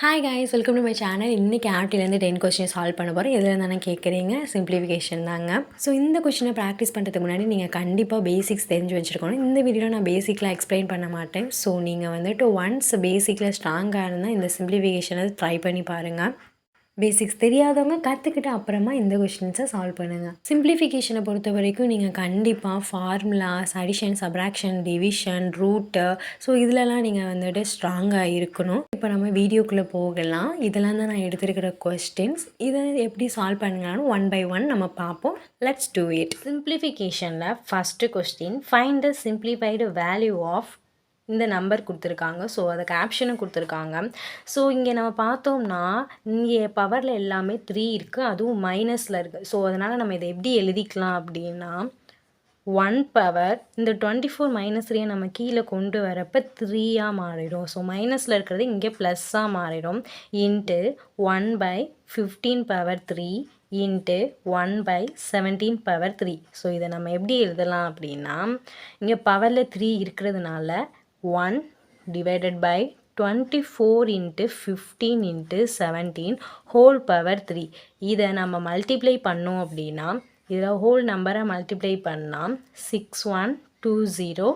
Hi guys, welcome to my channel. இன்றைக்கி ஆர்டிலேருந்து 10 question solve பண்ண போகிறோம். எதில் தானே கேட்குறீங்க? சிம்பிளிஃபிகேஷன் தாங்க. ஸோ இந்த கொஸ்டினை ப்ராக்டிஸ் பண்ணுறதுக்கு முன்னாடி நீங்கள் கண்டிப்பாக பேசிக்ஸ் தெரிஞ்சு வச்சுருக்கணும். இந்த வீடியோவில் நான் பேசிக்கில் எக்ஸ்பிளைன் பண்ண மாட்டேன். ஸோ நீங்கள் வந்துட்டு ஒன்ஸ் பேசிக்கில் ஸ்ட்ராங்காக இருந்தால் இந்த சிம்பிளிஃபிகேஷனை ட்ரை பண்ணி பாருங்கள். பேசிக்ஸ் தெரியாதவங்க கற்றுக்கிட்டு அப்புறமா இந்த கொஷின்ஸை சால்வ் பண்ணுங்கள். சிம்பிளிஃபிகேஷனை பொறுத்த வரைக்கும் நீங்கள் கண்டிப்பாக formulas, addition, subtraction, division, root, so இதிலலாம் நீங்கள் வந்துட்டு ஸ்ட்ராங்காக இருக்கணும். இப்போ நம்ம வீடியோக்குள்ளே போகலாம். இதெல்லாம் தான் நான் எடுத்துருக்கிற கொஸ்டின்ஸ். இதை எப்படி சால்வ் பண்ணுங்கன்னு ஒன் பை ஒன் நம்ம பார்ப்போம். Let's do it. சிம்பிளிஃபிகேஷனில் first question, find the simplified value of இந்த நம்பர் கொடுத்துருக்காங்க. ஸோ அதுக்கு ஆப்ஷனும் கொடுத்துருக்காங்க. ஸோ இங்கே நம்ம பார்த்தோம்னா இங்கே பவரில் எல்லாமே 3 இருக்குது, அதுவும் மைனஸில் இருக்குது. ஸோ அதனால் நம்ம இதை எப்படி எழுதிக்கலாம் அப்படின்னா 1 பவர் இந்த 24 மைனஸ் 3 நம்ம கீழே கொண்டு வரப்போ 3ஆக மாறிடும். ஸோ மைனஸில் இருக்கிறது இங்கே ப்ளஸ்ஸாக மாறிடும். Into 1/15 power 3 into 1/17 power 3. So இதை நம்ம எப்படி எழுதலாம் அப்படின்னா இங்கே பவரில் 3 இருக்கிறதுனால 1 divided by 24 into 15 into 17 whole power 3. இதை நம்ம மல்டிப்ளை பண்ணோம் அப்படின்னா இதில் ஹோல் நம்பரை மல்டிப்ளை பண்ணால் 6120.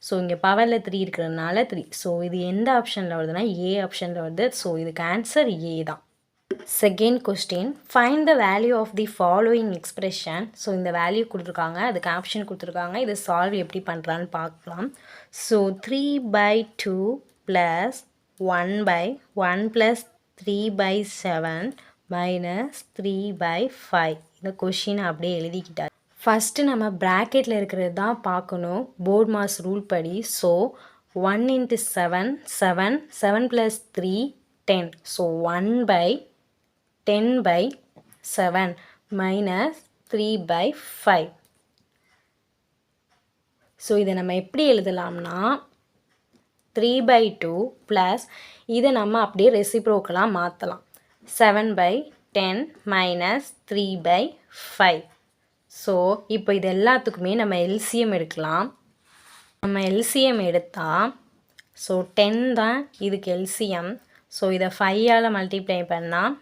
ஸோ இங்கே பவரில் 3 இருக்கிறதுனால 3. ஸோ இது எந்த ஆப்ஷனில் வருதுன்னா ஏ ஆப்ஷனில் வருது. ஸோ இதுக்கு ஆன்சர் ஏ தான். Second question, find the value of the following expression. So இந்த வேல்யூ கொடுத்துருக்காங்க, அதுக்கு ஆப்ஷன் கொடுத்துருக்காங்க. இதை சால்வ் எப்படி பண்ணுறான்னு பார்க்கலாம். So 3/2 plus 1/1 plus 3/7 minus 3/5. இந்த கொஷினை அப்படியே எழுதிக்கிட்டார். ஃபஸ்ட்டு நம்ம ப்ராக்கெட்டில் இருக்கிறது தான் பார்க்கணும் போர்ட் மாஸ் ரூல் படி. So 1 into 7 7 7 + 3 10. So 1/10/7 minus 3/5. So இதை நம்ம எப்படி எழுதலாம்னா 3/2 ப்ளஸ் இதை நம்ம அப்படியே ரெசிப்ரோக்கலாக மாற்றலாம். 7/10 மைனஸ் 3/5. ஸோ இப்போ இது எல்லாத்துக்குமே நம்ம எல்சிஎம் எடுக்கலாம். நம்ம எல்சிஎம் எடுத்தால் ஸோ 10 தான் இதுக்கு எல்சிஎம். ஸோ இதை 5ஆல் மல்டிப்ளை பண்ணால்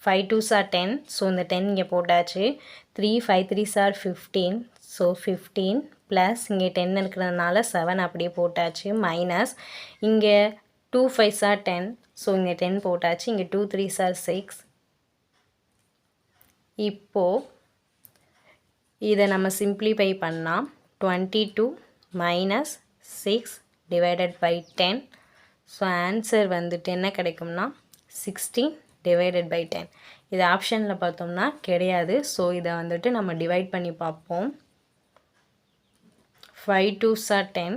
5 2s are 10. ஸோ இந்த 10 இங்கே போட்டாச்சு. 3 5 3s are 15. ஸோ 15 ப்ளஸ் இங்கே 10 இருக்கிறதுனால 7 அப்படியே போட்டாச்சு. மைனஸ் இங்கே 2 5s are 10. ஸோ இங்கே 10 போட்டாச்சு. இங்கே 2 3s are 6. இப்போது இதை நம்ம சிம்பிளிஃபை பண்ணால் 22 minus 6 divided by 10. So answer வந்துட்டு என்ன கிடைக்கும்னா 16 டிவைடட் பை 10. இது ஆப்ஷனில் பார்த்தோம்னா கிடையாது. ஸோ இதை வந்துட்டு நம்ம டிவைட் பண்ணி பார்ப்போம். 5 2s are 10,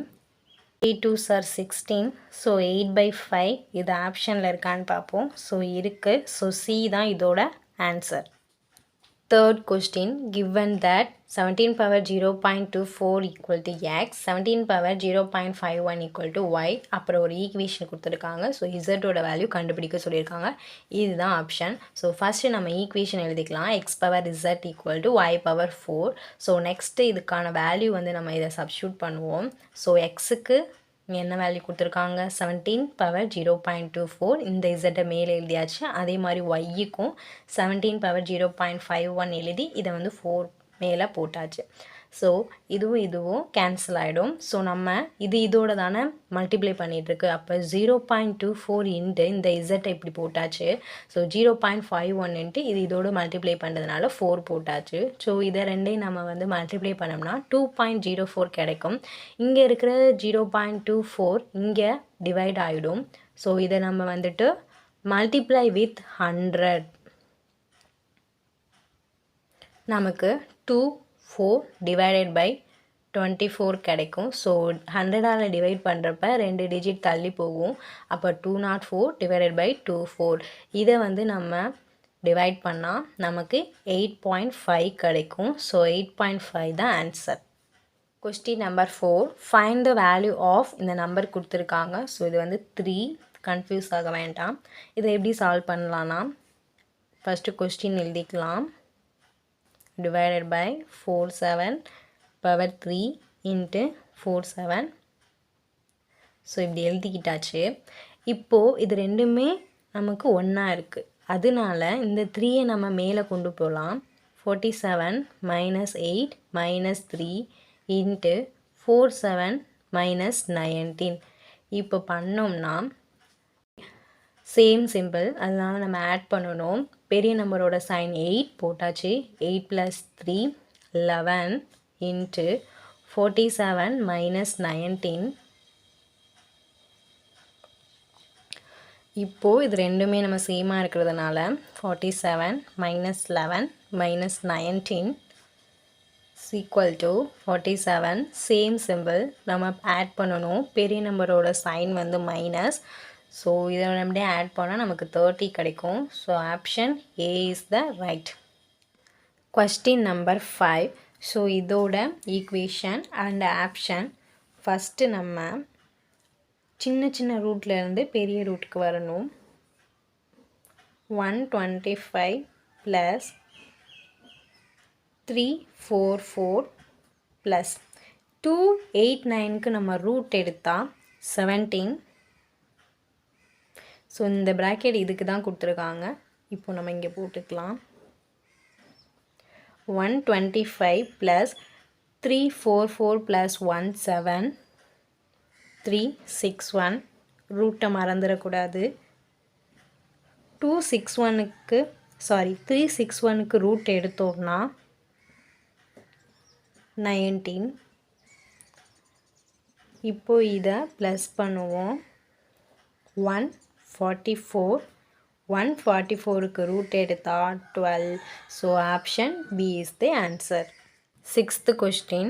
8 2s are 16. So 8/5 இது ஆப்ஷனில் இருக்கான்னு பார்ப்போம். ஸோ இருக்குது. ஸோ சி தான் இதோட answer. Third question, given that 17 power 0.24 equal to x, 17 power 0.51 equal to y, அப்புறம் ஒரு ஈக்குவேஷன் கொடுத்துருக்காங்க. ஸோ இசட்டோட வேல்யூ கண்டுபிடிக்க சொல்லியிருக்காங்க. இதுதான் ஆப்ஷன். ஸோ ஃபஸ்ட்டு நம்ம ஈக்குவேஷன் எழுதிக்கலாம். X power z equal to y power 4. So next இதுக்கான வேல்யூ வந்து நம்ம இதை சப்ஸ்டியூட் பண்ணுவோம். ஸோ எக்ஸுக்கு என்ன வேல்யூ கொடுத்துருக்காங்க 17 பவர் 0.24. இந்த இசட்டை மேலே எழுதியாச்சு. அதே மாதிரி ஒய்யுக்கும் 17 பவர் 0.51 எழுதி இதை வந்து 4 மேலே போட்டாச்சு. ஸோ இதுவும் கேன்சல் ஆகிடும். ஸோ நம்ம இதோட தானே மல்டிப்ளை பண்ணிகிட்ருக்கு. அப்போ 0.24 இன்ட்டு இந்த இசட்டை இப்படி போட்டாச்சு. ஸோ 0.51 இன்ட்டு இதோடு மல்டிப்ளை பண்ணுறதுனால 4 போட்டாச்சு. ஸோ இதை ரெண்டையும் நம்ம வந்து மல்டிப்ளை பண்ணோம்னா 2.04 கிடைக்கும். இங்கே இருக்கிற 0.24 இங்கே டிவைட் ஆகிடும். ஸோ இதை நம்ம வந்துட்டு மல்டிப்ளை வித் 100 நமக்கு 4 டிவைடட் பை 24 கிடைக்கும். ஸோ 100ஆல் டிவைட் பண்ணுறப்ப 2 டிஜிட் தள்ளி போகும். அப்போ 204 டிவைடட் பை 24. இதை வந்து நம்ம டிவைட் பண்ணால் நமக்கு 8.5 கிடைக்கும். ஸோ 8.5 தான் answer. Question number 4, find the value of இந்த நம்பர் கொடுத்துருக்காங்க. ஸோ இது வந்து 3, கன்ஃபியூஸ் ஆக வேண்டாம். இதை எப்படி சால்வ் பண்ணலான்னா ஃபஸ்ட்டு கொஸ்டின் எழுதிக்கலாம். divided by 47 power 3 into 47. So இப்படி எழுதிக்கிட்டாச்சு. இப்போது இது ரெண்டுமே நமக்கு ஒன்றா இருக்குது. அதனால இந்த 3யை நம்ம மேலே கொண்டு போகலாம். 47 மைனஸ் 8 மைனஸ் 3 இன்ட்டு 47 மைனஸ் 19. இப்போ பண்ணோம்னா சேம் சிம்பிள், அதனால் நம்ம ஆட் பண்ணணும். பெரிய நம்பரோட சைன் 8 போட்டாச்சு. 8 + 3 11 இன்ட்டு 47 மைனஸ் 19. இப்போது இது ரெண்டுமே நம்ம சேமாக இருக்கிறதுனால 47 minus 11 minus 19 equal to 47. Same simple நம்ம ஆட் பண்ணணும். பெரிய நம்பரோட சைன் வந்து மைனஸ், ஸோ இதை நம்மளே ஆட் பண்ணால் நமக்கு 30 கிடைக்கும். So option A is the right. Question number 5. So இதோட ஈக்குவேஷன் அண்ட் ஆப்ஷன். ஃபஸ்ட்டு நம்ம சின்ன சின்ன ரூட்லேருந்து பெரிய ரூட்டுக்கு வரணும். 125 ப்ளஸ் 344 ப்ளஸ் 289க்கு நம்ம ரூட் எடுத்தால் 17. ஸோ இந்த ப்ராக்கெட் இதுக்கு தான் கொடுத்துருக்காங்க. இப்போ நம்ம இங்கே போட்டுக்கலாம். 125 ப்ளஸ் 344 ப்ளஸ் 17 361. ரூட்டை மறந்துடக்கூடாது. 361க்கு ரூட் எடுத்தோம்னா 19. இப்போ இதை ப்ளஸ் பண்ணுவோம். 144 144க்கு ரூட் எடுத்தால் 12. So option B is the answer. 6th question.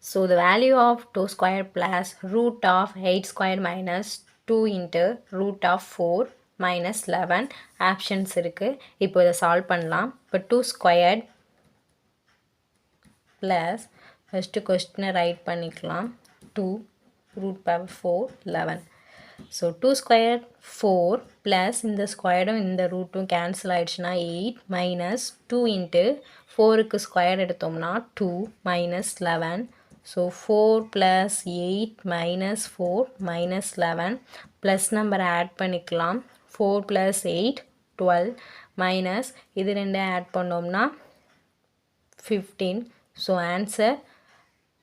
So the value of 2 square plus root of 8 square minus 2 into root of 4 minus 11 options இருக்குது. இப்போ இதை சால்வ் பண்ணலாம். இப்போ 2 squared plus ஃபஸ்ட்டு கொஸ்டினை ரைட் பண்ணிக்கலாம். 2 root power 4 11. So 2 squared 4 plus இந்த ஸ்கொயர்டும் இந்த ரூட்டும் cancel ஆகிடுச்சுன்னா 8 மைனஸ் 2 இன்ட்டு 4க்கு ஸ்கொயர் எடுத்தோம்னா 2 minus 11. So 4 plus 8 minus 4 minus 11. Plus நம்பரை ஆட் பண்ணிக்கலாம். 4 ப்ளஸ் 8 12 மைனஸ் இது ரெண்டு ஆட் பண்ணோம்னா 15. So answer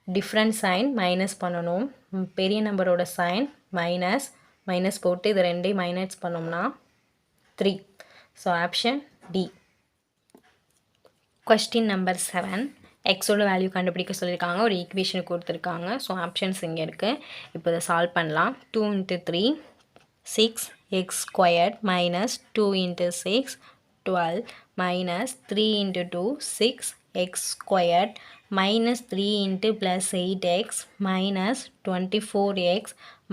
different sign minus பண்ணணும். பெரிய நம்பரோட சைன் மைனஸ் மைனஸ் போட்டு இது ரெண்டையும் மைனஸ் பண்ணோம்னா 3. So option D. Question number 7. எக்ஸோட வேல்யூ கண்டுபிடிக்க சொல்லியிருக்காங்க. ஒரு ஈக்குவேஷன் கொடுத்துருக்காங்க. ஸோ ஆப்ஷன்ஸ் இங்கே இருக்குது. இப்போ இதை சால்வ் பண்ணலாம். 2 × 3 6x squared minus 2 × 6 12 minus 3 × 2 6x squared minus 3 × plus 8x minus 24x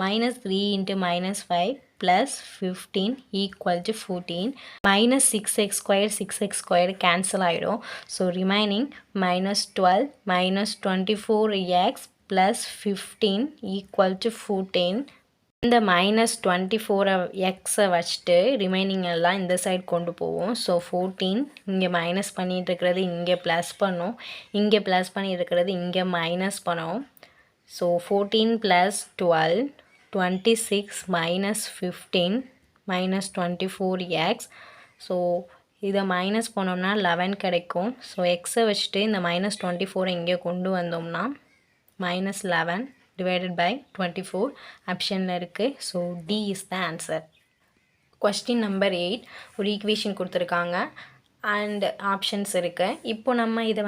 minus 3 × minus 5 plus 15 equal to 14. minus 6x squared 6x squared cancel ஆகிடும். So remaining minus 12 minus 24x plus 15 equal to 14. இந்த minus 24xை வச்சுட்டு remaining எல்லாம் இந்த side கொண்டு போவோம். So 14 இங்கே minus பண்ணிகிட்டு இருக்கிறது இங்கே ப்ளஸ் பண்ணும், இங்கே ப்ளஸ் பண்ணியிருக்கிறது இங்கே மைனஸ் பண்ணும். So 14 + 12 26 minus 15 minus 24x. So இதை மைனஸ் பண்ணோம்னா 11 கிடைக்கும். ஸோ எக்ஸை வச்சுட்டு இந்த மைனஸ் 24 இங்கே கொண்டு வந்தோம்னா minus 11 divided by 24 ஆப்ஷனில் இருக்குது. So D is the answer. Question number 8. ஒரு ஈக்குவேஷன் கொடுத்துருக்காங்க அண்ட் ஆப்ஷன்ஸ் இருக்குது. இப்போ நம்ம இதை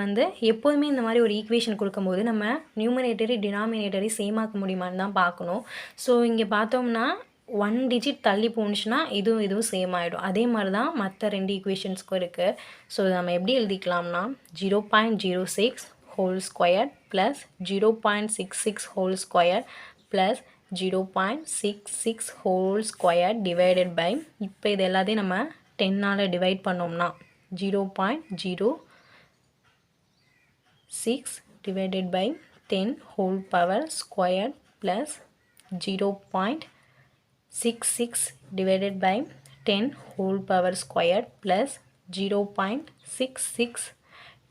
எப்போதுமே இந்த மாதிரி ஒரு ஈக்குவேஷன் கொடுக்கும்போது நம்ம நியூமரேட்டரி டினாமினேட்டரி சேம் ஆக்க முடியுமான்னு தான் பார்க்கணும். ஸோ இங்கே பார்த்தோம்னா 1 டிஜிட் தள்ளி போணுச்சுன்னா இதுவும் சேம் ஆகிடும். அதே மாதிரி தான் மற்ற 2 ஈக்குவேஷன்ஸ்க்கும் இருக்குது. ஸோ நம்ம எப்படி எழுதிக்கலாம்னா 0.06 whole square plus 0.66 whole square plus 0.66 whole square divided by இப்போ இது எல்லாத்தையும் நம்ம 10ஆல் டிவைட் பண்ணோம்னா 0.06 divided by 10 whole power square plus 0.66 divided by 10 whole power square plus 0.66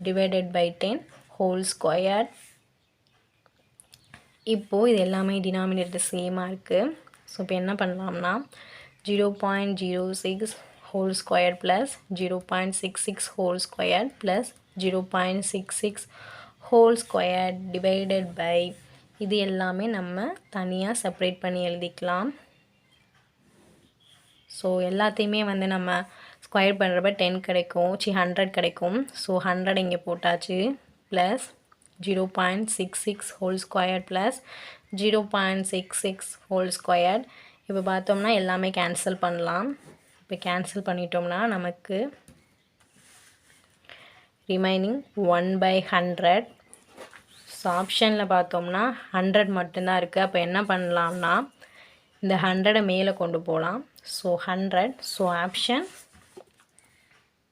divided by 10 whole square. இப்போது இது எல்லாமே டினாமினேட்டர் சேமாக இருக்குது. ஸோ இப்போ என்ன பண்ணலாம்னா 0.06 whole square plus 0.66 whole square plus 0.66 whole square divided by இது எல்லாமே நம்ம தனியாக செப்பரேட் பண்ணி எழுதிக்கலாம். ஸோ எல்லாத்தையுமே வந்து நம்ம ஸ்கொயர் பண்ணுறப்ப 10 கிடைக்கும், 100 கிடைக்கும். ஸோ 100 இங்கே போட்டாச்சு. Plus 0.66 whole square plus 0.66 whole square. இப்போ பார்த்தோம்னா எல்லாமே கேன்சல் பண்ணலாம். இப்போ கேன்சல் பண்ணிட்டோம்னா நமக்கு ரிமைனிங் 1/100. ஸோ ஆப்ஷனில் பார்த்தோம்னா 100 மட்டும்தான் இருக்குது. அப்போ என்ன பண்ணலாம்னா இந்த 100 மேலே கொண்டு போகலாம். So 100. So option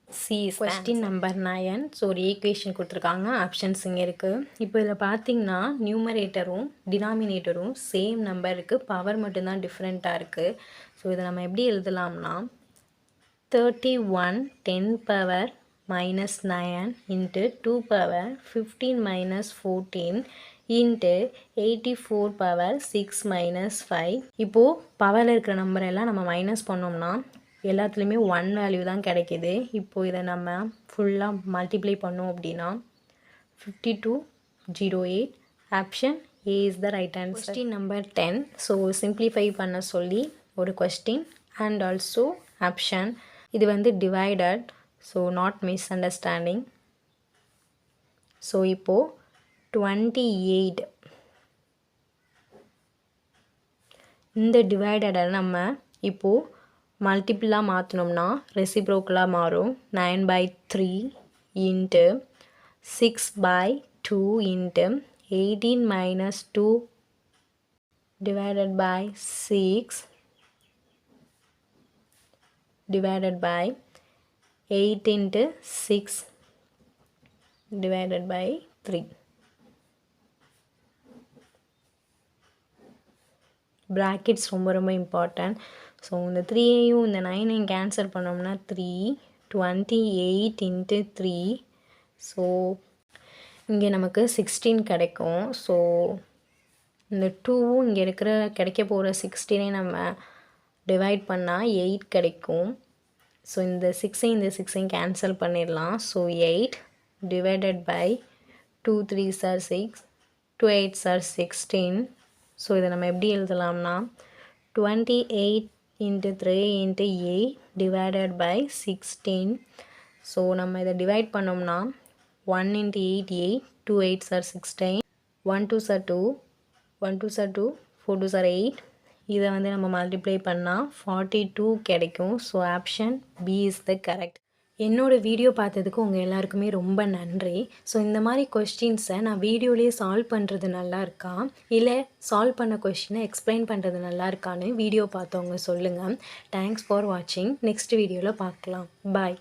C. Question number 9. So ஒரு ஈக்குவேஷன் கொடுத்துருக்காங்க, ஆப்ஷன்ஸ் இங்கே இருக்குது. இப்போ இதில் பார்த்தீங்கன்னா நியூமரேட்டரும் டினாமினேட்டரும் சேம் நம்பர் இருக்குது, பவர் மட்டும்தான் டிஃப்ரெண்ட்டாக இருக்குது. ஸோ இதை நம்ம எப்படி எழுதலாம்னா 31 10 power -9 into 2 power 15 - 14 into 84 power 6 - 5. இப்போது பவரில் இருக்கிற நம்பர் எல்லாம் நம்ம மைனஸ் பண்ணோம்னா எல்லாத்துலேயுமே 1 வேல்யூ தான் கிடைக்கிது. இப்போது இதை நம்ம ஃபுல்லாக மல்டிப்ளை பண்ணோம் அப்படின்னா 5208. Option A is the right answer. Question number 10. So simplify பண்ண சொல்லி ஒரு கொஸ்டின் அண்ட் ஆல்சோ ஆப்ஷன். இது வந்து divided, so not miss understanding. So இப்போது 28 இந்த டிவைடடை நம்ம இப்போது மல்டிபிளாக மாற்றினோம்னா ரெசிப்ரோக்கலாக மாறும். 9/3 into 6/2 into 18 - 2 divided by 6 divided by 8 into 6 divided by 3. brackets ரொம்ப ரொம்ப இம்பார்ட்டன்ட். ஸோ இந்த 3ஐயும் இந்த 9ஐயும் கேன்சல் பண்ணோம்னா 3 28 into 3. ஸோ இங்கே நமக்கு 16 கிடைக்கும். ஸோ இந்த 2வும் இங்கே இருக்கிற கிடைக்க போகிற 16ஐ நம்ம டிவைட் பண்ணால் 8 கிடைக்கும். ஸோ இந்த 6ஐயும் இந்த 6ஐயும் கேன்சல் பண்ணிடலாம். So 8 divided by 2 3s are 6, 2 8s are 16. So இதை நம்ம எப்படி எழுதலாம்னா 28 into 3 into 8 divided by 16. So நம்ம இதை டிவைட் பண்ணோம்னா 1 into 8 8, 2 8s are 16, 1 2s are 2, 1 2s are 2, 4 2s are 8. இதை வந்து நம்ம மல்டிப்ளை பண்ணால் 42 கிடைக்கும். So option B is the correct. என்னோடய வீடியோ பார்த்ததுக்கு உங்கள் எல்லாருக்குமே ரொம்ப நன்றி. ஸோ இந்த மாதிரி கொஸ்டின்ஸை நான் வீடியோலேயே சால்வ் பண்ணுறது நல்லா இருக்கா, இல்லை சால்வ் பண்ண கொஸ்டினை எக்ஸ்பிளைன் பண்ணுறது நல்லா இருக்கான்னு வீடியோ பார்த்தவங்க சொல்லுங்கள். தேங்க்ஸ் ஃபார் வாட்சிங். நெக்ஸ்ட் வீடியோவில் பார்க்கலாம். பாய்.